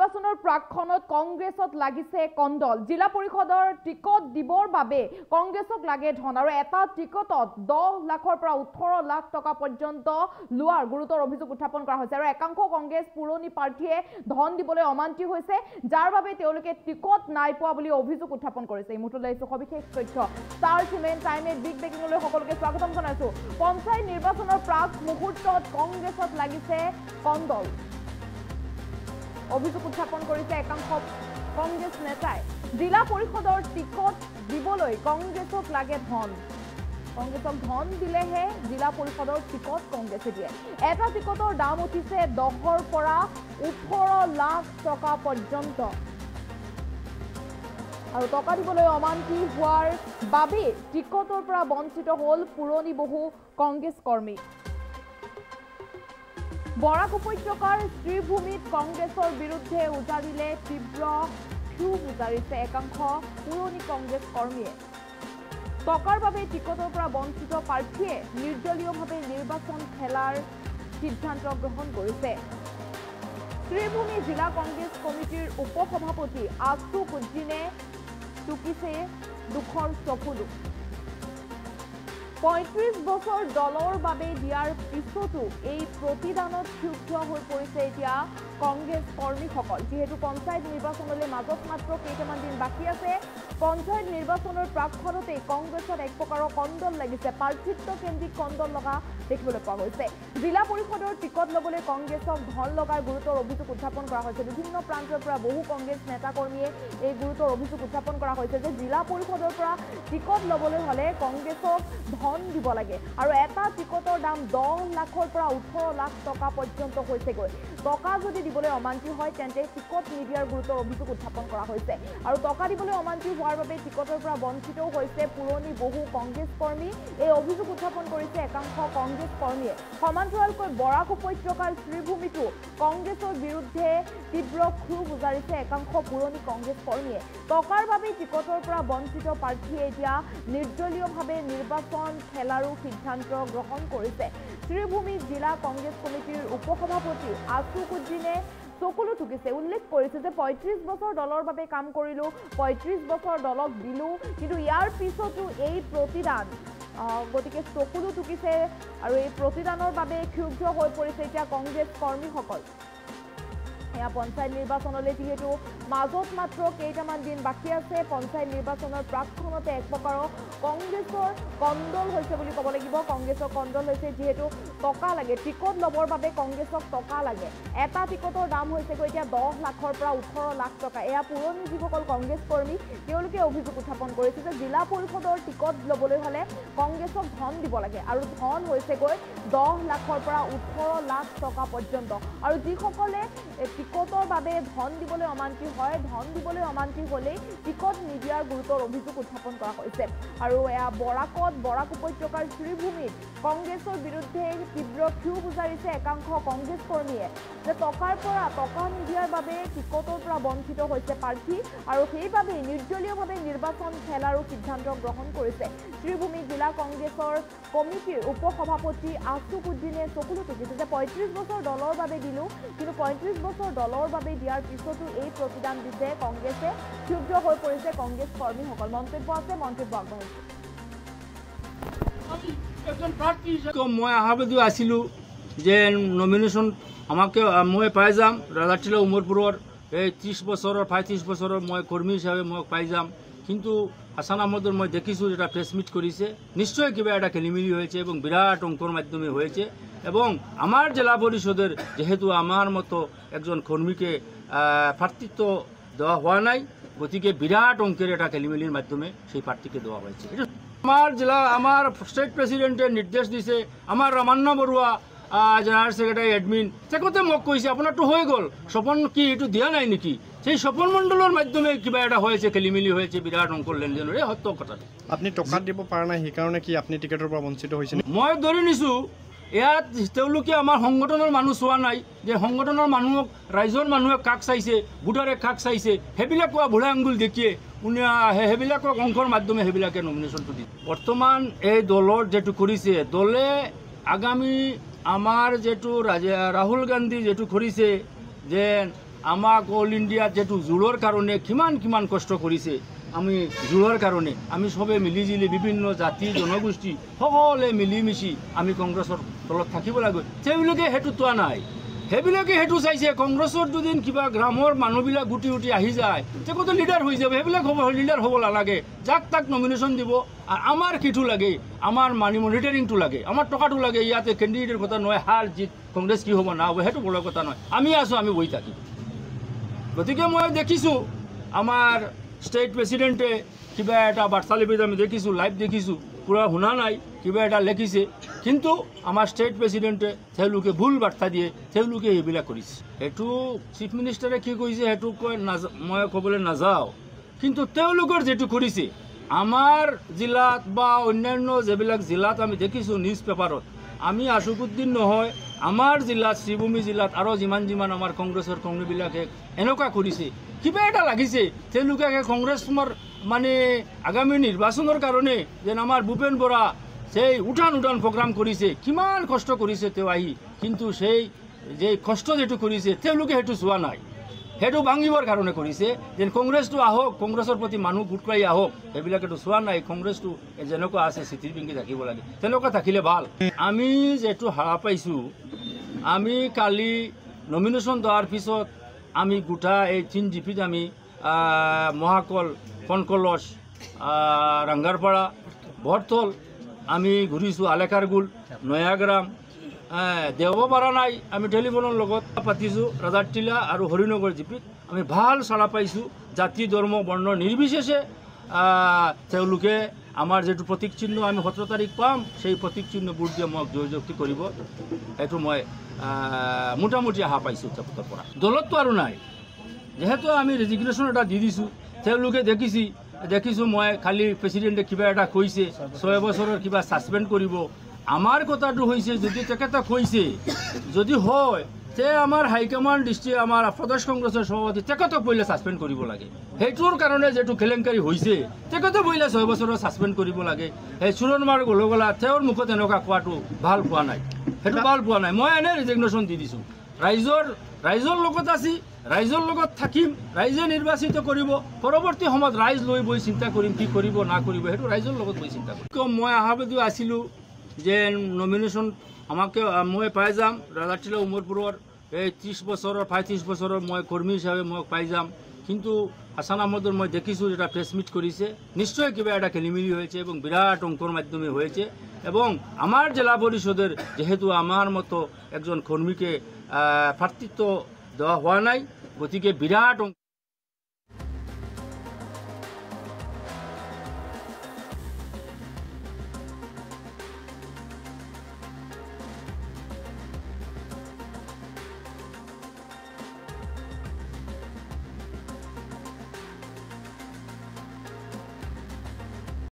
নিৰ্বাচনৰ প্ৰাকখনত কংগ্ৰেছত লাগিছে কণ্ডল। জিলা পৰিষদৰ টিকট দিবৰ বাবে কংগ্ৰেছক লাগে ধন আৰু এটা টিকটত 10 লাখৰ পৰা 18 লাখ টকা পৰ্যন্ত লোৱাৰ গুৰুতৰ অভিযোগ উত্থাপন কৰা হৈছে আৰু একাংশ কংগ্ৰেছ পুৰণি প্ৰাৰ্থীয়ে ধন দিবলৈ অমান্তি হৈছে, যাৰ বাবে তেওঁলোকে টিকট নাই পোৱা বুলি অভিযোগ উত্থাপন কৰিছে। এই মুহূৰ্তলৈ সবিশেষ তথ্য ষ্টাৰ সিমেণ্ট টাইমে বিগ ব্ৰেকিংলৈ সকলোকে স্বাগতম জনাইছো। পঞ্চায়ত নিৰ্বাচনৰ প্ৰাক মুহূৰ্তত কংগ্ৰেছত লাগিছে কণ্ডল। অভিযোগ উত্থাপন কৰিছে একাংশ কংগ্ৰেছ নেতাই। জিলা পৰিষদৰ টিকট দিবলৈ কংগ্ৰেছক লাগে ধন। কংগ্ৰেছক ধন দিলেহে জিলা পৰিষদৰ টিকট কংগ্ৰেছে দিয়ে। এটা টিকটৰ দাম উঠিছে 10ৰ পৰা 18 লাখ টকা পৰ্যন্ত আৰু টকা দিবলৈ অমান্তি হোৱাৰ বাবে টিকটৰ পৰা বঞ্চিত হ'ল পুৰণি বহু কংগ্ৰেছ কৰ্মী। বৰাক উপত্যকাৰ শ্ৰীভূমিত কংগ্ৰেছৰ বিৰুদ্ধে উজাৰিলে তীব্ৰ ক্ষোভ উজাৰিছে একাংশ পুৰণি কংগ্ৰেছ কৰ্মীয়ে। টকাৰ বাবে টিকটৰ পৰা বঞ্চিত প্ৰাৰ্থীয়ে নিৰ্দলীয়ভাৱে নিৰ্বাচন খেলাৰ সিদ্ধান্ত গ্ৰহণ কৰিছে। শ্ৰীভূমি জিলা কংগ্ৰেছ কমিটিৰ উপসভাপতি আছুক উদ্দিনে টুকিছে দুখৰ চকুলো। 35 বছৰ দলৰ বাবে দিয়াৰ পিছতো এই প্ৰতিদানত ক্ষুব্ধ হৈ পৰিছে এতিয়া কংগ্ৰেছ কৰ্মীসকল। যিহেতু পঞ্চায়ত নিৰ্বাচনলৈ মাজত মাত্ৰ কেইটামান দিন বাকী আছে, পঞ্চায়ত নিৰ্বাচনৰ প্ৰাকখনতে কংগ্ৰেছত এক প্ৰকাৰৰ কণ্ডল লাগিছে। প্ৰাৰ্থিত্ব কেন্দ্ৰিক কণ্ডল লগা দেখিবলৈ পোৱা গৈছে। জিলা পৰিষদৰ টিকট ল'বলৈ কংগ্ৰেছক ধন লগাৰ গুৰুতৰ অভিযোগ উত্থাপন কৰা হৈছে। বিভিন্ন প্ৰান্তৰ পৰা বহু কংগ্ৰেছ নেতাকৰ্মীয়ে এই গুৰুতৰ অভিযোগ উত্থাপন কৰা হৈছে যে জিলা পৰিষদৰ পৰা টিকট ল'বলৈ হ'লে কংগ্ৰেছক ধন দিব লাগে আৰু এটা টিকটৰ দাম 10 লাখৰ পৰা 18 লাখ টকা পৰ্যন্ত হৈছেগৈ। টকা যদি দিবলৈ অমান্তি হয় তেন্তে টিকট নিদিয়াৰ গুৰুতৰ অভিযোগ উত্থাপন কৰা হৈছে আৰু টকা দিবলৈ অমান্তি হোৱাৰ বাবে টিকটৰ পৰা বঞ্চিতও হৈছে পুৰণি বহু কংগ্ৰেছ কৰ্মী। এই অভিযোগ উত্থাপন কৰিছে একাংশ কংগ্ৰেছ কৰ্মীয়ে। সমান্তৰালকৈ বৰাক উপত্যকাৰ শ্ৰীভূমিতো কংগ্ৰেছৰ বিৰুদ্ধে তীব্ৰ ক্ষোভ উজাৰিছে একাংশ পুৰণি কংগ্ৰেছ কৰ্মীয়ে। টকাৰ বাবে টিকটৰ পৰা বঞ্চিত প্ৰাৰ্থীয়ে এতিয়া নিৰ্দলীয়ভাৱে নিৰ্বাচন খেলাৰো সিদ্ধান্ত গ্ৰহণ কৰিছে। শ্ৰীভূমি জিলা কংগ্ৰেছ কমিটিৰ উপসভাপতি আছুক উদ্দিনে চকুলো টুকিছে। উল্লেখ কৰিছে যে 35 বছৰ দলৰ বাবে কাম কৰিলো, 35 বছৰ দলক দিলো, কিন্তু ইয়াৰ পিছতো এই প্ৰতিদান, গতিকে চকুলো টুকিছে আৰু এই প্ৰতিদানৰ বাবে ক্ষুব্ধ হৈ পৰিছে এতিয়া কংগ্ৰেছ কৰ্মীসকল। এয়া পঞ্চায়ত নিৰ্বাচনলৈ যিহেতু মাজত মাত্ৰ কেইটামান দিন বাকী আছে, পঞ্চায়ত নিৰ্বাচনৰ প্ৰাকখনতে এক প্ৰকাৰৰ কংগ্ৰেছৰ কণ্ডল হৈছে বুলি ক'ব লাগিব। কংগ্ৰেছৰ কণ্ডল হৈছে যিহেতু টকা লাগে, টিকট ল'বৰ বাবে কংগ্ৰেছক টকা লাগে। এটা টিকটৰ দাম হৈছেগৈ এতিয়া 10 লাখৰ পৰা 18 লাখ টকা। এয়া পুৰণি যিসকল কংগ্ৰেছ কৰ্মী তেওঁলোকে অভিযোগ উত্থাপন কৰিছে যে জিলা পৰিষদৰ টিকট ল'বলৈ হ'লে কংগ্ৰেছক ধন দিব লাগে আৰু ধন হৈছেগৈ 10 লাখৰ পৰা 18 লাখ টকা পৰ্যন্ত। আৰু যিসকলে টিকটৰ বাবে ধন দিবলৈ অমান্তি হয়, ধন দিবলৈ অমান্তি হ'লেই টিকট নিদিয়াৰ গুৰুতৰ অভিযোগ উত্থাপন কৰা হৈছে। আৰু এয়া বৰাক উপত্যকাৰ শ্ৰীভূমিত কংগ্ৰেছৰ বিৰুদ্ধে তীব্ৰ ক্ষোভ উজাৰিছে একাংশ কংগ্ৰেছ কৰ্মীয়ে যে টকা নিদিয়াৰ বাবে টিকটৰ পৰা বঞ্চিত হৈছে প্ৰাৰ্থী আৰু সেইবাবে নিৰ্দলীয়ভাৱে নিৰ্বাচন খেলাৰো সিদ্ধান্ত গ্ৰহণ কৰিছে। শ্ৰীভূমি জিলা কংগ্ৰেছৰ কমিটিৰ উপসভাপতি আছুক উদ্দিনে চকুলো টুকিছে যে 35 বছৰ দলৰ বাবে দিলো, কিন্তু 35 বছৰ দলৰ বাবে দিয়াৰ পিছতো এই প্ৰতিদান দিছে কংগ্ৰেছে। ক্ষুব্ধ হৈ পৰিছে কংগ্ৰেছ কৰ্মীসকল। মন্তব্য আছে, মন্তব্য আগবঢ়াইছে। মই আশাবাদী আছিলোঁ যে নমিনেশ্যন মই পাই যাম। ৰাজাটিলা উমৰপুৰৰ এই 30 বছৰৰ 35 বছৰৰ মই কৰ্মী হিচাপে মই পাই যাম, কিন্তু হাছান আহমদৰ মই দেখিছোঁ এটা প্ৰেছ মিট কৰিছে, নিশ্চয় কিবা এটা খেলিমেলি হয়েছে এবং বিরাট অঙ্কর মাধ্যমে হয়েছে। এবং আমার জেলা পরিষদের যেহেতু আমার মতো একজন কর্মীকে প্রার্থিত্ব দেওয়া হওয়া নাই, গতিকে বিরাট অঙ্কের এটা খেলিমেলির মাধ্যমে সেই প্রার্থীকে দেওয়া হয়েছে। আমার স্টেট প্রেসিডেন্টের নির্দেশ দিছে, আমার Ramanna Barua general secretary admin তেখেতে মোক কৈছে আপোনাৰটো হৈ গ'ল, স্বপন কি এইটো দিয়া নাই নেকি? সেই স্বপন মণ্ডলৰ মাধ্যমে কিবা এটা হয়েছে, খেলিমেলি হয়েছে, বিৰাট অঙ্কৰ লেনদেনৰ এই সত্য কথা। আপনি টকা দিব পৰা নাই, সেইকাৰণে কি আপনি টিকেটৰ পৰা বঞ্চিত হৈছে? মই ধৰি নিছোঁ ইয়াত তেওঁলোকে আমাৰ সংগঠনৰ মানুহ চোৱা নাই, যে সংগঠনৰ মানুহক ৰাইজৰ মানুহে কাক চাইছে, ভোটাৰে কাক চাইছে, সেইবিলাক কোৱা বুঢ়া আঙুল দেখিয়ে সেইবিলাকক অংকৰ মাধ্যমে সেইবিলাকে নমিনেশ্যনটো দিয়ে। বৰ্তমান এই দলৰ যেটো কৰিছে, দলে আগামী আমাৰ যেটো ৰাহুল গান্ধী যেটো কৰিছে যে আমাক অল ইণ্ডিয়াত যেটো জোৰৰ কাৰণে কিমান কষ্ট কৰিছে আমি জোৰৰ কাৰণে আমি সবে মিলিজুলি বিভিন্ন জাতি জনগোষ্ঠী সকলোৱে মিলিমিশি আমি কংগ্ৰেছৰ তলত থাকিব লাগে তেওঁলোকে সেইটো তোৱা নাই সেইবিলাকে সেইটো চাইছে কংগ্ৰেছৰ দুদিন কিবা গ্ৰামৰ মানুহবিলাক গুটি উঠি আহি যায় তেখেতে লিডাৰ হৈ যাব সেইবিলাক হ'ব লিডাৰ হ'ব নালাগে যাক তাক নমিনেশ্যন দিব আৰু আমাৰ কিটো লাগে আমাৰ মানি মনিটৰিংটো লাগে আমাৰ টকাটো লাগে ইয়াতে কেণ্ডিডেটৰ কথা নহয় হাৰ জিত কংগ্ৰেছ কি হ'ব না হ'ব সেইটো বড় কথা নহয় আমি আছোঁ আমি বহি থাকিম গতিকে মই দেখিছোঁ আমাৰ ষ্টেট প্ৰেচিডেণ্টে কিবা এটা বাৰ্তা লিপিত আমি দেখিছোঁ লাইভ দেখিছোঁ পুৰা শুনা নাই কিবা এটা লিখিছে কিন্তু আমাৰ ষ্টেট প্ৰেচিডেণ্টে তেওঁলোকে ভুল বাৰ্তা দিয়ে তেওঁলোকে এইবিলাক কৰিছে সেইটো চিফ মিনিষ্টাৰে কি কৈছে সেইটো মই ক'বলৈ নাযাওঁ কিন্তু তেওঁলোকৰ যিটো কৰিছে আমাৰ জিলাত বা অন্যান্য যিবিলাক জিলাত আমি দেখিছোঁ নিউজ পেপাৰত আমি আশুকুদ্দিন নহয় আমাৰ জিলাত শ্ৰীভূমি জিলাত আৰু যিমান আমাৰ কংগ্ৰেছৰ কৰ্মীবিলাকে এনেকুৱা কৰিছে কিবা এটা লাগিছে তেওঁলোকে কংগ্ৰেছৰ মানে আগামী নিৰ্বাচনৰ কাৰণে যেন আমাৰ ভূপেন বৰা সেই উঠান প্ৰগ্ৰাম কৰিছে কিমান কষ্ট কৰিছে তেওঁ আহি কিন্তু সেই যে কষ্ট যেটো কৰিছে তেওঁলোকে সেইটো চোৱা নাই সেইটো ভাঙিবৰ কাৰণে কৰিছে যেন কংগ্ৰেছটো আহক কংগ্ৰেছৰ প্ৰতি মানুহ গোট খাই আহক সেইবিলাকেতো চোৱা নাই কংগ্ৰেছটো যেনেকুৱা আছে চিঠিৰ পিংকি থাকিব লাগে তেনেকুৱা থাকিলে ভাল আমি যেটো হাৰা পাইছোঁ আমি কালি নমিনেশ্যন দিয়াৰ পিছত আমি গোটা এই 3 জিপিত আমি মহাকল কনকলছ ৰাংগাৰপাৰা বৰতল আমি ঘূৰিছোঁ আলেকাৰগুল নয়াগ্ৰাম দেওব পৰা নাই আমি টেলিফোনৰ লগত পাতিছোঁ ৰাজাৰটিলা আৰু হৰিনগৰ জিপিত আমি ভাল চাৰা পাইছোঁ জাতি ধৰ্ম বৰ্ণ নিৰ্বিশেষে তেওঁলোকে আমাৰ যেটো প্ৰতীক চিহ্ন আমি 17 তাৰিখ পাম সেই প্ৰতীক চিহ্ন বুট দিয়ে মোক জয়যুক্তি কৰিব এইটো মই মোটামুটি আশা পাইছোঁ তেওঁলোকৰ পৰা দলততো আৰু নাই যেহেতু আমি ৰেজিগনেশ্যন এটা দি দিছোঁ তেওঁলোকে দেখিছোঁ মই খালি প্ৰেচিডেণ্টে কিবা এটা কৈছে 6 বছৰৰ কিবা ছাছপেণ্ড কৰিব আমাৰ কথাটো হৈছে যদি তেখেতে কৈছে যদি হয় তে আমাৰ হাইকমাণ্ড ডিষ্ট্ৰিক্ট আমাৰ প্ৰদেশ কংগ্ৰেছৰ সভাপতি তেখেতক পहिले ছাছপেণ্ড কৰিব লাগে সেইটোৰ কাৰণে যেটো কেলেংকাৰী হৈছে তেখেতে পहिले 6 বছৰৰ ছাছপেণ্ড কৰিব লাগে এই চুৰণমাৰ গলগলা তেওঁৰ মুখত এনেকুৱা কোৱাটো ভাল পোৱা নাই সেইটো ভাল পোৱা নাই মই এনে ৰেজিগনেশ্যন দি দিছোঁ ৰাইজৰ লগত আছি ৰাইজৰ লগত থাকিম ৰাইজে নিৰ্বাচিত কৰিব পৰৱৰ্তী সময়ত ৰাইজ লৈ বহি চিন্তা কৰিম কি কৰিব না কৰিব সেইটো ৰাইজৰ লগত বহি চিন্তা কৰিম মই আশাবাদী আছিলোঁ যে নমিনেশ্যন আমাকে মই পাই যাম ৰাজাৰটিলা উমৰপুৰৰ এই 30 বছৰৰ 35 বছৰৰ মই কৰ্মী হিচাপে মই পাই যাম কিন্তু হাছান আহমদৰ মই দেখিছোঁ এটা প্ৰেছ মিট কৰিছে নিশ্চয় কিবা এটা খেলিমেলি হয়েছে এবং বিরাট অঙ্কর মাধ্যমে হয়েছে এবং আমার জেলা পরিষদের যেহেতু আমার মতো একজন কর্মীকে প্রার্থিত্ব দেওয়া হওয়া নাই গতিকে বিরাট